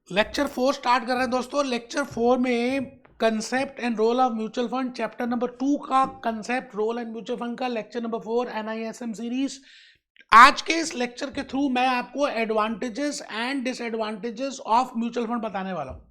Lecture 4 start कर रहे हैं दोस्तों। लेक्चर 4 में concept and role of mutual fund, chapter number 2 का concept role and mutual fund का लेक्चर नंबर 4 NISM सीरीज। आज के इस लेक्चर के थ्रू मैं आपको advantages and disadvantages of mutual fund बताने वाला हूँ।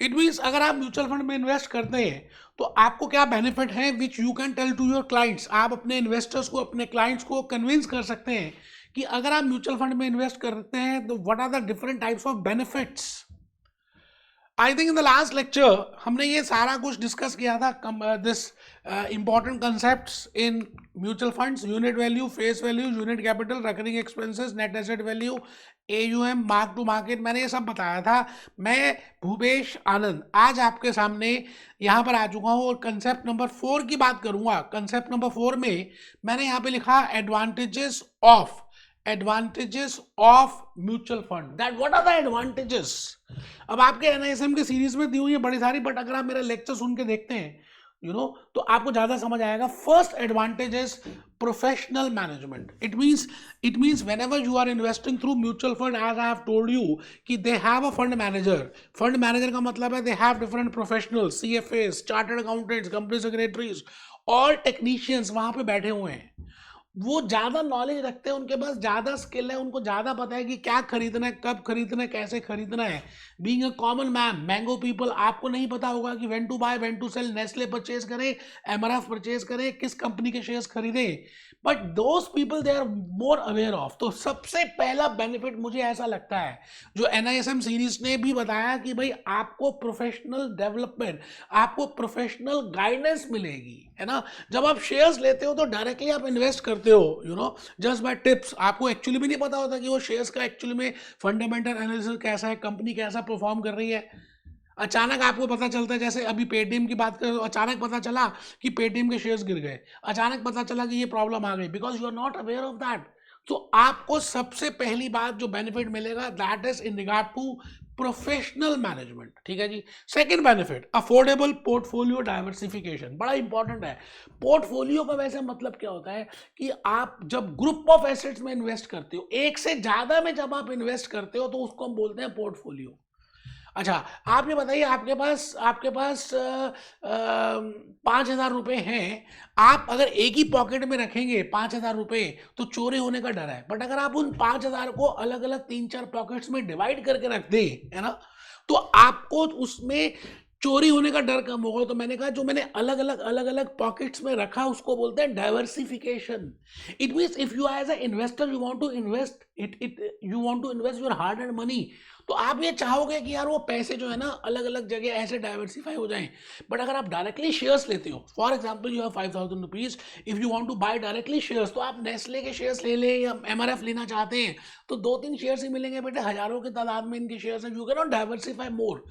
इट मीन्स अगर आप म्यूचुअल फंड में इन्वेस्ट करते हैं तो आपको क्या बेनिफिट है which you can tell to your clients. आप अपने इन्वेस्टर्स को, अपने क्लाइंट्स को कन्विंस कर सकते हैं कि अगर आप म्यूचुअल फंड में इन्वेस्ट करते हैं तो what are the different types of benefits. I think in the last lecture हमने ये सारा कुछ डिस्कस किया था। This important concepts in mutual funds: unit value, face value, unit capital, recurring expenses, net asset value, AUM, mark to market. मैंने ये सब बताया था। मैं भूपेश आनंद आज आपके सामने यहाँ पर आ चुका हूँ और कंसेप्ट नंबर 4 की बात करूँगा। कंसेप्ट नंबर 4 में मैंने यहाँ पे लिखा advantages of mutual fund. That what are the advantages. अब आपके NISM की सीरीज में दी हुई है बड़ी सारी, बट अगर आप मेरा लेक्चर सुन के देखते हैं तो आपको ज्यादा समझ आएगा। First advantage is professional management. It means whenever you are investing through mutual fund, as I have told you कि they have a fund manager। Fund manager का मतलब है they have different professionals, CFAs, chartered accountants, company secretaries, all technicians वहां पे बैठे हुए हैं। वो ज्यादा नॉलेज रखते हैं, उनके पास ज्यादा स्किल है, उनको ज्यादा पता है कि क्या खरीदना है, कब खरीदना है, कैसे खरीदना है। Being a common man, mango people, आपको नहीं पता होगा कि when to buy, when to sell, Nestle purchase करें, MRF परचेज करें, किस कंपनी के शेयर्स खरीदें। But those people they are more aware of. तो सबसे पहला बेनिफिट मुझे ऐसा लगता है जो NISM सीरीज ने भी बताया कि भाई आपको प्रोफेशनल डेवलपमेंट, आपको प्रोफेशनल गाइडेंस मिलेगी, है ना। जब आप शेयर्स लेते हो तो डायरेक्टली आप इन्वेस्ट करते हो जस्ट बाय टिप्स। आपको एक्चुअली भी नहीं पता होता कि वो शेयर्स का एक्चुअली में फंडामेंटल एनालिसिस कैसा है, कंपनी कैसा परफॉर्म कर रही है। अचानक आपको पता चलता है, जैसे अभी पेटीएम की बात करें तो अचानक पता चला कि पेटीएम के शेयर्स गिर गए, अचानक पता चला कि ये प्रॉब्लम आ गई, because you are not aware of that. तो आपको सबसे पहली बात जो बेनिफिट मिलेगा that is in regard to professional management. ठीक है जी। Second benefit, affordable portfolio diversification. बड़ा इंपॉर्टेंट है। पोर्टफोलियो का वैसे मतलब क्या होता है कि आप जब ग्रुप ऑफ एसेट्स में इन्वेस्ट करते हो, एक से ज्यादा में जब आप इन्वेस्ट करते हो तो उसको हम बोलते हैं पोर्टफोलियो। अच्छा, आप ये बताइए, आपके पास 5,000 रुपए हैं। आप अगर एक ही पॉकेट में रखेंगे 5,000 रुपए तो चोरी होने का डर है। बट अगर आप उन 5,000 को अलग अलग 3-4 पॉकेट्स में डिवाइड करके रख दें, है ना, तो आपको उसमें चोरी होने का डर कम होगा। तो मैंने कहा जो मैंने अलग अलग पॉकेट्स में रखा उसको बोलते हैं diversification. It means if you as a investor you want to invest your hard and money, तो आप ये चाहोगे कि यार वो पैसे जो है ना अलग अलग जगह ऐसे डाइवर्सिफाई हो जाएं। बट अगर आप डायरेक्टली शेयर्स लेते हो, for example you have 5,000 rupees, if you want to buy directly shares, तो आप नेस्ले के शेयर्स ले लें या MRF लेना चाहते हैं तो 2-3 शेयर्स ही मिलेंगे बेटे, हजारों की तादाद में इनके शेयर्स हैं। You can not diversify more.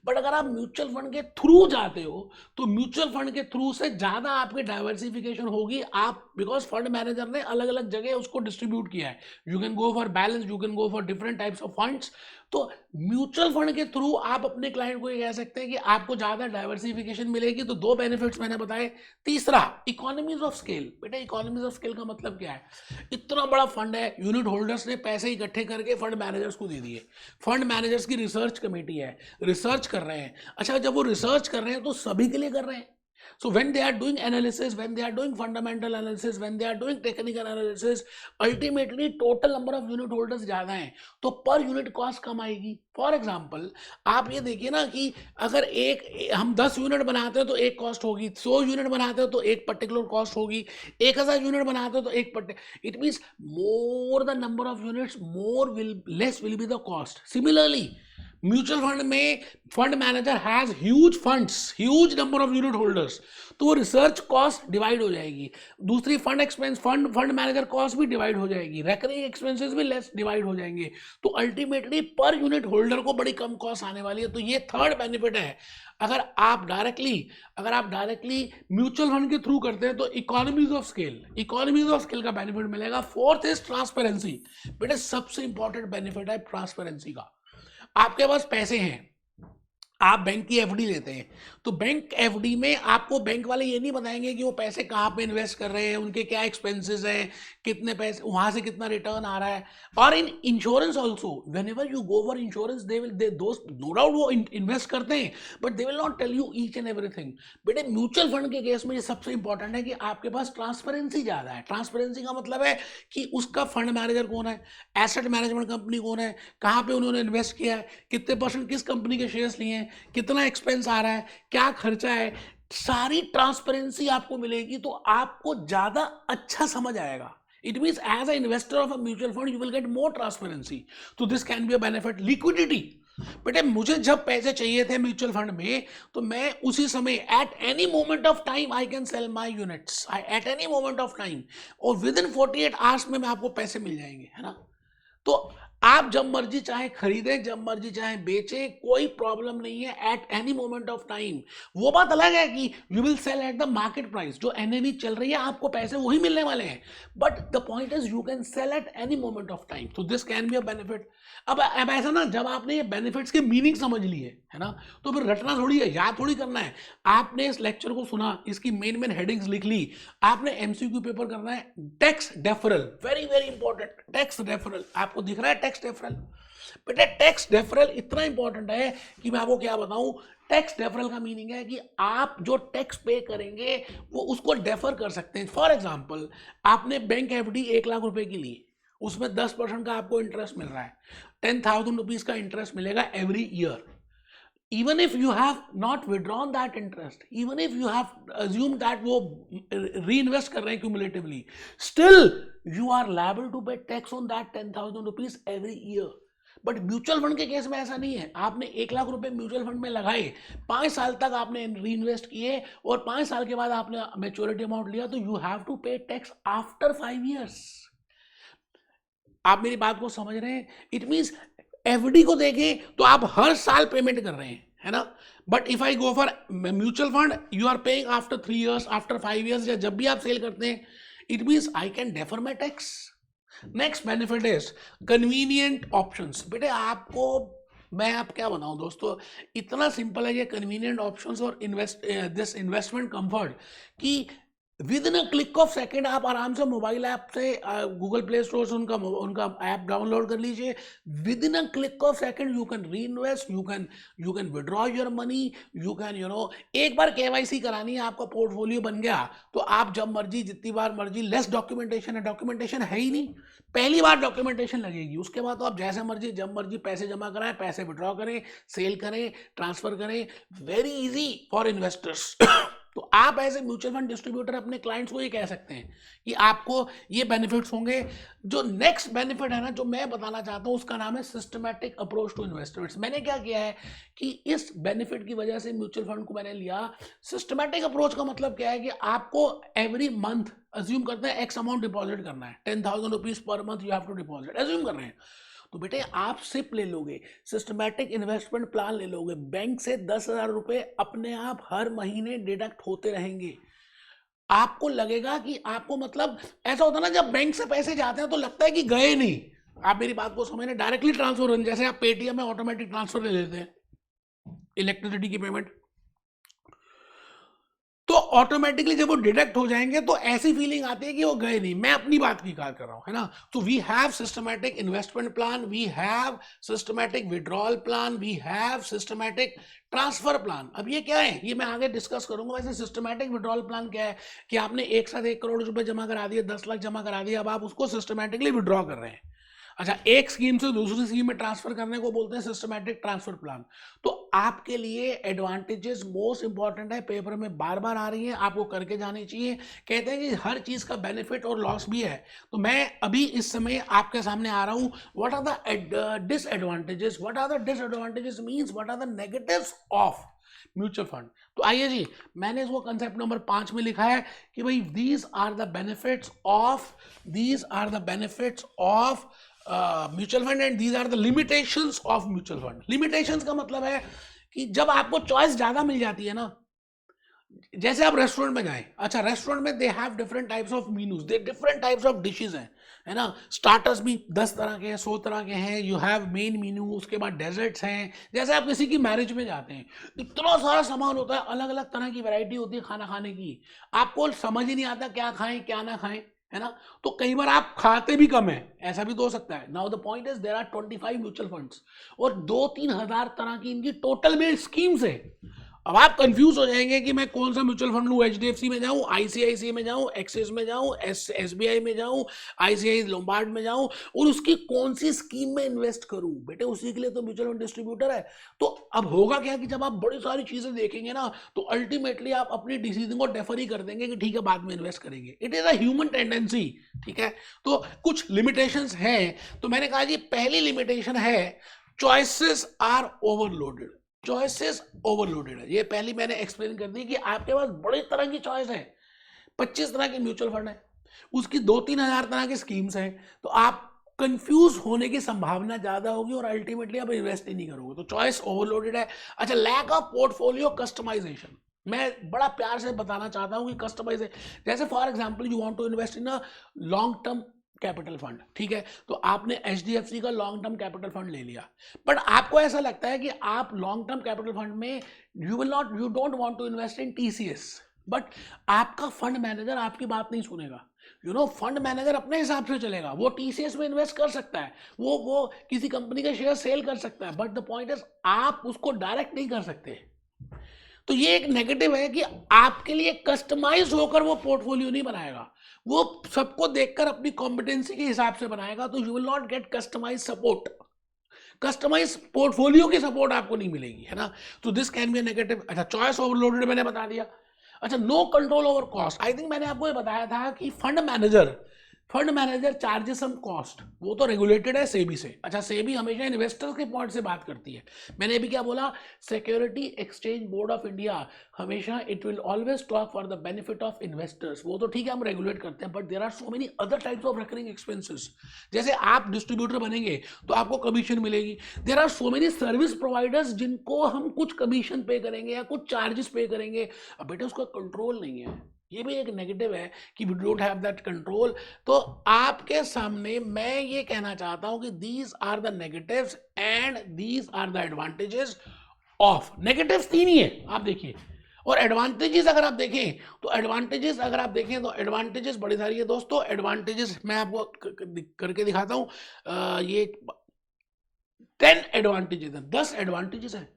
But अगर आप म्यूचुअल फंड के थ्रू जाते हो तो म्यूचुअल फंड के थ्रू से ज्यादा आपकी डाइवर्सिफिकेशन होगी। आप बिकॉज फंड मैनेजर ने अलग अलग जगह उसको डिस्ट्रीब्यूट किया है। You can go for balance, you can go for different types of funds. तो म्यूचुअल फंड के थ्रू आप अपने क्लाइंट को ये कह सकते हैं कि आपको ज्यादा डाइवर्सिफिकेशन मिलेगी। तो 2 बेनिफिट्स मैंने बताए। तीसरा, इकोनॉमीज ऑफ स्केल। बेटा इकोनॉमीज ऑफ स्केल का मतलब क्या है? इतना बड़ा फंड है, यूनिट होल्डर्स ने पैसे इकट्ठे करके फंड मैनेजर्स को दे दिए। फंड मैनेजर्स की रिसर्च कमेटी है, रिसर्च कर रहे हैं। अच्छा, जब वो रिसर्च कर रहे हैं तो सभी के लिए कर रहे हैं। So when they are doing analysis, when they are doing fundamental analysis, when they are doing technical analysis, ultimately total number of unit holders ज्यादा हैं तो पर यूनिट कॉस्ट कम आएगी। फॉर एग्जाम्पल आप ये देखिए ना कि अगर हम 10 यूनिट बनाते हो तो एक कॉस्ट होगी, 100 यूनिट बनाते हो तो एक पर्टिकुलर कॉस्ट होगी, 1,000 यूनिट बनाते हो तो एक it means more the number of units less will be the cost. Similarly mutual fund में fund manager has huge funds, huge number of unit holders, तो वो रिसर्च कॉस्ट डिवाइड हो जाएगी। दूसरी फंड मैनेजर कॉस्ट भी divide हो जाएगी, recurring expenses भी लेस डिवाइड हो जाएंगे। तो अल्टीमेटली पर यूनिट होल्डर को बड़ी कम कॉस्ट आने वाली है। तो ये थर्ड बेनिफिट है। अगर आप डायरेक्टली म्यूचुअल फंड के थ्रू करते हैं तो इकोनॉमीज ऑफ स्केल का बेनिफिट मिलेगा। Fourth is transparency. बेटा सबसे इंपॉर्टेंट बेनिफिट है ट्रांसपेरेंसी का। आपके पास पैसे हैं, आप बैंक की एफडी लेते हैं तो बैंक एफडी में आपको बैंक वाले ये नहीं बताएंगे कि वो पैसे कहाँ पे इन्वेस्ट कर रहे हैं, उनके क्या एक्सपेंसेस हैं, कितने पैसे वहाँ से कितना रिटर्न आ रहा है। और in insurance also whenever you go for insurance they will they दोस्त नो डाउट वो इन्वेस्ट करते हैं but they will not tell you each and everything. बेटे म्यूचुअल फंड के केस में ये सबसे इंपॉर्टेंट है कि आपके पास ट्रांसपेरेंसी ज़्यादा है। ट्रांसपेरेंसी का मतलब है कि उसका फंड मैनेजर कौन है, एसेट मैनेजमेंट कंपनी कौन है, कहाँ पे उन्होंने इन्वेस्ट किया है, कितने परसेंट किस कंपनी के शेयर्स लिए हैं, कितना एक्सपेंस आ रहा है, क्या खर्चा है, सारी ट्रांसपेरेंसी आपको मिलेगी तो आपको ज्यादा अच्छा समझ आएगा। It means as an investor of a mutual fund you will get more transparency. So this can be a benefit. Liquidity. बेटे मुझे जब पैसे चाहिए थे म्यूचुअल फंड में तो मैं उसी समय eight any moment of time I can sell my units at any moment of time और विद इन 48 आवर्स में आपको पैसे मिल जाएंगे, है ना। तो आप जब मर्जी चाहे खरीदें, जब मर्जी चाहे बेचें, कोई प्रॉब्लम नहीं है at any moment of time. वो बात अलग है कि you will sell at the market price, जो एनएवी चल रही है आपको पैसे वही मिलने वाले हैं, but the point is you can sell at any moment of time. तो this can be a benefit. अब ऐसा ना, जब आपने ये बेनिफिट्स के मीनिंग समझ ली है ना, तो फिर रटना थोड़ी है, याद थोड़ी करना है। आपने इस लेक्चर को सुना, इसकी मेन हेडिंग्स लिख ली, आपने एमसीक्यू पेपर करना है tax deferral, very very important. Tax deferral आपको दिख रहा है, टैक्स डेफरल। बेटा टैक्स डेफरल इतना इंपॉर्टेंट है कि मैं आपको क्या बताऊं। टैक्स डेफरल का मीनिंग है कि आप जो टैक्स पे करेंगे वो उसको डेफर कर सकते हैं। फॉर एग्जांपल आपने बैंक एफडी 1 लाख रुपए की ली, उसमें 10% का आपको इंटरेस्ट मिल रहा है, 10,000 रुपीज का इंटरेस्ट मिलेगा every year. even if you have not withdrawn that interest, even if you have assumed that वो reinvest कर रहे हैं cumulatively, still you are liable to pay tax on that 10,000 rupees every year. But mutual fund के case में ऐसा नहीं है। आपने 1 लाख रुपए म्यूचुअल फंड में लगाए, 5 साल तक आपने री इन्वेस्ट किए और 5 साल के बाद आपने मेच्योरिटी अमाउंट लिया, तो यू हैव टू पे टैक्स आफ्टर 5 years। आप मेरी बात को समझ रहे हैं? इट मीन्स एफडी को देखें तो आप हर साल पेमेंट कर रहे हैं, है ना। But if I go for mutual fund you are paying after 3 years, after 5 years, या जब भी आप सेल करते हैं, it means I can defer my tax. Next benefit is convenient options. बेटे आपको मैं आप क्या बताऊं दोस्तों, इतना सिंपल है ये कन्वीनियंट ऑप्शंस और दिस इन्वेस्टमेंट कंफर्ट कि with in a click of second आप आराम से मोबाइल ऐप से गूगल प्ले स्टोर से उनका ऐप डाउनलोड कर लीजिए। With in a click of second you can री invest, you can withdraw your money, you can एक बार केवाईसी करानी है, आपका पोर्टफोलियो बन गया तो आप जब मर्जी जितनी बार मर्जी, लेस डॉक्यूमेंटेशन है, डॉक्यूमेंटेशन है ही नहीं, पहली बार डॉक्यूमेंटेशन लगेगी, उसके बाद तो आप जैसे मर्जी जब मर्जी पैसे जमा कराएं, पैसे विड्रॉ करें, सेल करें, ट्रांसफर करें, वेरी इजी फॉर इन्वेस्टर्स। तो आप as a mutual fund distributor अपने क्लाइंट्स को ये कह सकते हैं कि आपको ये बेनिफिट्स होंगे। जो नेक्स्ट बेनिफिट है ना, जो मैं बताना चाहता हूँ, उसका नाम है सिस्टमैटिक अप्रोच टू इन्वेस्टमेंट्स। मैंने क्या किया है कि इस बेनिफिट की वजह से म्यूचुअल फंड को मैंने लिया। सिस्टमैटिक अप्रोच का मतलब क्या है कि आपको एवरी मंथ अज्यूम करते हैं एक्स अमाउंट डिपॉजिट करना है, 10,000 rupees per month you have to deposit, assume कर रहे हैं। तो बेटे आप सिप ले लोगे, सिस्टमैटिक इन्वेस्टमेंट प्लान ले लोगे, बैंक से 10,000 रुपए अपने आप हर महीने डिडक्ट होते रहेंगे। आपको लगेगा कि आपको, मतलब ऐसा होता है ना, जब बैंक से पैसे जाते हैं तो लगता है कि गए नहीं। आप मेरी बात को समझने, डायरेक्टली ट्रांसफर हो, जैसे आप पेटीएम में ऑटोमेटिक ट्रांसफर ले लेते हैं इलेक्ट्रिसिटी की पेमेंट, तो ऑटोमेटिकली जब वो डिडक्ट हो जाएंगे तो ऐसी फीलिंग आती है कि वो गए नहीं। मैं अपनी बात की बात कर रहा हूं, है ना। तो we have systematic investment plan, we have systematic withdrawal plan, we have systematic transfer plan. अब ये क्या है, ये मैं आगे डिस्कस करूंगा। वैसे सिस्टमैटिक विड्रॉल प्लान क्या है कि आपने एक साथ 1 करोड़ रुपए जमा करा दिए, 10 लाख जमा करा दिए, अब आप उसको सिस्टमैटिकली विड्रॉ कर रहे हैं। अच्छा, एक स्कीम से दूसरी स्कीम में ट्रांसफर करने को बोलते हैं सिस्टमैटिक ट्रांसफर प्लान। तो आपके लिए एडवांटेजेस मोस्ट इंपॉर्टेंट है, पेपर में बार बार आ रही है, आपको करके जानी चाहिए। कहते हैं कि हर चीज का बेनिफिट और लॉस भी है। तो मैं अभी इस समय आपके सामने आ रहा हूं, what are the disadvantages, what are the disadvantages means what are the negatives of mutual fund. तो आइए जी, मैंने इसको कंसेप्ट नंबर 5 में लिखा है कि भाई these are the benefits of mutual fund and these are the limitations of mutual fund. Limitations का मतलब है कि जब आपको चॉइस ज्यादा मिल जाती है ना, जैसे आप रेस्टोरेंट में जाएं, अच्छा रेस्टोरेंट में they have different types of menus, they different types of dishes हैं, है ना। स्टार्टर्स भी 10 तरह के हैं, 100 तरह के हैं। यू हैव मेन मेन्यू, उसके बाद डेजर्ट्स हैं। जैसे आप किसी की मैरिज में जाते हैं, इतना सारा सामान होता है, अलग अलग तरह की वैरायटी होती है खाना खाने की, आपको समझ ही नहीं आता क्या खाएं क्या ना खाएं, है ना। तो कई बार आप खाते भी कम है, ऐसा भी तो हो सकता है। Now the point is there are 25 mutual funds और 2-3 हजार तरह की इनकी टोटल में स्कीम्स है। अब आप कंफ्यूज हो जाएंगे कि मैं कौन सा म्यूचुअल फंड लूं, एचडीएफसी में जाऊं, आईसीआईसीआई में जाऊं, एक्सिस में जाऊं, एसबीआई में जाऊं, आईसीआई लोम्बार्ड में जाऊं और उसकी कौन सी स्कीम में इन्वेस्ट करूं। बेटे उसी के लिए तो म्यूचुअल फंड डिस्ट्रीब्यूटर है। तो अब होगा क्या कि जब आप बड़ी सारी चीजें देखेंगे ना, तो अल्टीमेटली आप अपनी डिसीजन को डेफर ही कर देंगे कि ठीक है बाद में इन्वेस्ट करेंगे। It is a human tendency, ठीक है। तो कुछ लिमिटेशंस हैं। तो मैंने कहा जी पहली लिमिटेशन है choices are overloaded. Choices overloaded है, ये पहली मैंने एक्सप्लेन कर दी कि आपके पास बड़ी तरह की चॉइस है। 25 तरह के म्यूचुअल फंड है, उसकी 2-3 हजार तरह की स्कीम्स हैं। तो आप कंफ्यूज होने की संभावना ज्यादा होगी और अल्टीमेटली आप इन्वेस्ट ही नहीं करोगे। तो चॉइस ओवरलोडेड है। अच्छा, लैक ऑफ पोर्टफोलियो कस्टमाइजेशन। मैं बड़ा प्यार से बताना चाहता हूं कि कस्टमाइजेशन, जैसे for example you want to invest in a long term capital fund, ठीक है। तो आपने एचडीएफसी का लॉन्ग टर्म कैपिटल फंड ले लिया, बट आपको ऐसा लगता है कि आप लॉन्ग टर्म कैपिटल फंड में you don't want to invest in TCS, but आपका फंड मैनेजर आपकी बात नहीं सुनेगा। फंड मैनेजर अपने हिसाब से चलेगा, वो टीसीएस में इन्वेस्ट कर सकता है, वो किसी कंपनी का शेयर सेल कर सकता है, बट द पॉइंट इज आप उसको डायरेक्ट नहीं कर सकते। तो ये एक नेगेटिव है कि आपके लिए कस्टमाइज होकर वो पोर्टफोलियो नहीं बनाएगा, वो सबको देखकर अपनी कॉम्पिटेंसी के हिसाब से बनाएगा। तो you will not get customise support, customise portfolio की सपोर्ट आपको नहीं मिलेगी, है ना। तो this can be a negative. अच्छा, चॉइस ओवरलोडेड मैंने बता दिया। अच्छा, no control over cost. I think मैंने आपको ये बताया था कि fund manager charges some cost, वो तो रेगुलेटेड है सेबी से। अच्छा, सेबी हमेशा इन्वेस्टर्स के पॉइंट से बात करती है। मैंने अभी क्या बोला, security exchange board of India हमेशा it will always talk for the benefit of investors. वो तो ठीक है हम रेगुलेट करते हैं, but there are so many other types of recurring expenses. जैसे आप डिस्ट्रीब्यूटर बनेंगे तो आपको कमीशन मिलेगी। There are so many service providers जिनको हम कुछ कमीशन पे करेंगे या कुछ चार्जेस पे करेंगे। अब बेटा उसका कंट्रोल नहीं है, ये भी एक नेगेटिव है कि we don't have that control. तो आपके सामने मैं ये कहना चाहता हूं कि these are the negatives and these are the advantages of. Negatives 3 ही है आप देखिए, और एडवांटेजेस अगर आप देखें तो एडवांटेजेस बड़ी सारी है दोस्तों। एडवांटेजेस मैं आपको करके दिखाता हूं। ये 10 एडवांटेजेस है, 10 एडवांटेजेस है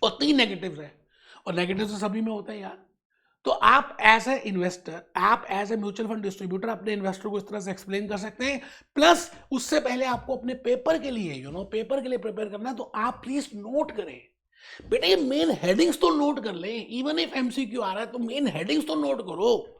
और 3 नेगेटिव्स है, और नेगेटिव्स तो सभी में होता है यार। तो आप एज ए इन्वेस्टर, आप as a mutual fund distributor अपने इन्वेस्टर को इस तरह से एक्सप्लेन कर सकते हैं। प्लस उससे पहले आपको अपने पेपर के लिए पेपर के लिए प्रिपेयर करना है, तो आप प्लीज नोट करें बेटा, ये मेन हेडिंग्स तो नोट कर लें। इवन इफ एमसीक्यू आ रहा है तो मेन हेडिंग्स तो नोट करो।